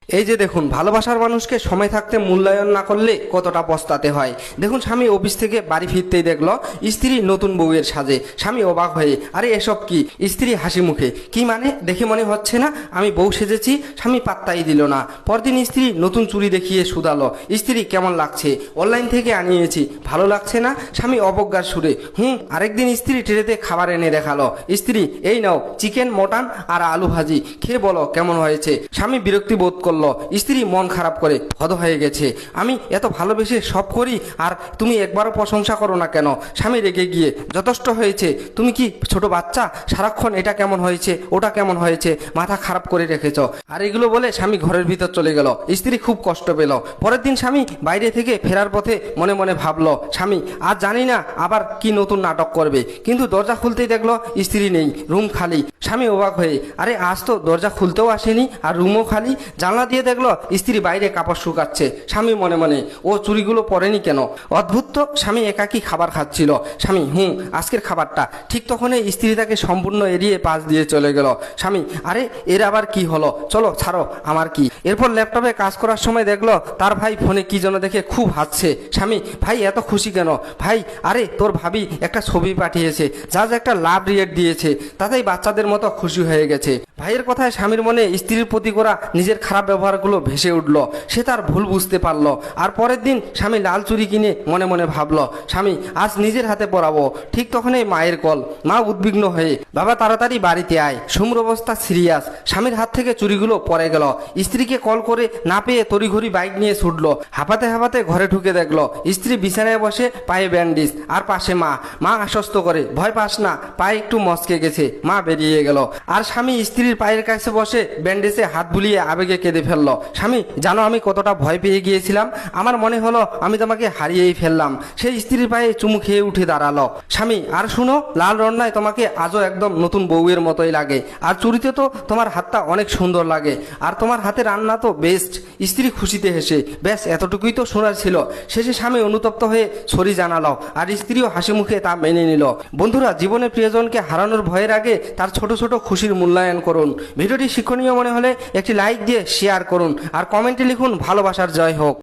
এই যে দেখুন, ভালোবাসার মানুষকে সময় থাকতে মূল্যায়ন না করলে কতটা পস্তাতে হয়। দেখুন, স্বামী অফিস থেকে বাড়ি ফিরতেই দেখলো স্ত্রী নতুন বউয়ের সাজে। স্বামী অবাক হয়ে, আরে এসব কি? স্ত্রী হাসি মুখে, কি মানে? দেখে মনে হচ্ছে না আমি বউ সেজেছি? স্বামী পাত্তাই দিল না। পরদিন স্ত্রী নতুন চুড়ি দেখিয়ে শুধালো, স্ত্রী কেমন লাগছে? অনলাইন থেকে আনিয়েছি। ভালো লাগছে না? স্বামী অবজ্ঞার সুরে, আরেকদিন স্ত্রী ট্রেতে খাবার এনে দেখালো। স্ত্রী, এই নাও চিকেন, মটন আর আলু ভাজি, খেয়ে বলো কেমন হয়েছে। স্বামী বিরক্তি বোধ করলো। স্ত্রী মন খারাপ করে, হদ হয়ে গেছে, আমি এত ভালোবেসে সব করি আর তুমি একবারও প্রশংসা করো না কেন? স্বামী রেগে গিয়ে, যথেষ্ট হয়েছে, তুমি কি ছোট বাচ্চা? সারাক্ষণ এটা কেমন হয়েছে, ওটা কেমন হয়েছে, মাথা খারাপ করে রেখেছ। আর এগুলো বলে স্বামী ঘরের ভিতর চলে গেল। স্ত্রী খুব কষ্ট পেল। পরের দিন স্বামী বাইরে থেকে ফেরার পথে মনে মনে ভাবলো, স্বামী আজ জানি না আবার কি নতুন নাটক করবে। কিন্তু দরজা খুলতেই দেখলো স্ত্রী নেই, রুম খালি। স্বামী অবাক হয়ে, আরে আজ তো দরজা খুলতেও আসেনি আর রুমও খালি। জানলা দিয়ে দেখলো স্ত্রী বাইরে কাপড় শুকাচ্ছে। স্বামী মনে মনে, ও চুড়িগুলো পরেনি কেন? অদ্ভুত তো। স্বামী একাকী খাবার খাচ্ছিল। স্বামী, আজকের খাবারটা। ঠিক তখনই স্ত্রী তাকে সম্পূর্ণ এড়িয়ে পাশ দিয়ে চলে গেল। স্বামী, আরে এর আবার কি হলো? চলো ছাড়ো, আমার কি। এরপর ল্যাপটপে কাজ করার সময় দেখলো তার ভাই ফোনে কি যেন দেখে খুব হাসছে। স্বামী, ভাই এত খুশি কেন? ভাই, আরে তোর ভাবি একটা ছবি পাঠিয়েছে, জাজ একটা লাভ রিয়েক্ট দিয়েছে, তাতেই বাচ্চাদের মতো খুশি হয়ে গেছে। ভাইয়ের কথায় স্বামীর মনে স্ত্রীর প্রতি করা নিজের খারাপ ব্যবহারগুলো ভেসে উঠল। সে তার ভুল বুঝতে পারলো। আর পরের দিন স্বামী লাল চুড়ি কিনে মনে মনে ভাবলো, স্বামী আজ নিজের হাতে পরাবো। ঠিক তখনই মায়ের কল। মা উদ্বিগ্ন হয়ে, বাবা তাড়াতাড়ি বাড়িতে আয়, সুমুর অবস্থা সিরিয়াস। স্বামীর হাত থেকে চুড়িগুলো পড়ে গেল। স্ত্রীকে কল করে না পেয়ে তড়িঘড়ি বাইক নিয়ে ছুটলো। হাঁপাতে হাঁপাতে ঘরে ঢুকে দেখলো স্ত্রী বিছানায় বসে, পায়ে ব্যান্ডেজ, আর পাশে মা। মা আশ্বস্ত করে, ভয় পাস না, পায়ে একটু মচকে গেছে। মা বেরিয়ে গেল। আর স্বামী স্ত্রীর পায়ের কাছে বসে ব্যান্ডেজে হাত বুলিয়ে আবেগে কেঁদে ফেললো। স্বামী, জানো আমি কতটা ভয় পেয়ে গিয়েছিলাম? আমার মনে হলো আমি তোমাকে হারিয়েই ফেললাম। সেই স্ত্রীর পায়ে চুমু খেয়ে উঠে দাঁড়ালো। স্বামী, আর শুনো, লাল রন্নায় তোমাকে আজও একদম নতুন বউয়ের মতোই লাগে। আর চুরিতে তো তোমার হাতটা অনেক সুন্দর লাগে। আর তোমার হাতে রান্না তো বেস্ট। স্ত্রী খুশিতে হেসে, ব্যাস এতটুকুই তো শোনার ছিল। শেষে স্বামী অনুতপ্ত হয়ে সরি জানালো। আর স্ত্রীও হাসি মুখে তা মেনে নিল। বন্ধুরা, জীবনে প্রিয়জনকে হারানোর ভয়ের আগে তার ছোট ছোট খুশির মূল্যায়ন করুন। ভিডিওটি শিক্ষণীয় মনে হলে একটি লাইক দিয়ে শেয়ার করুন আর কমেন্টে লিখুন, ভালোবাসার জয় হোক।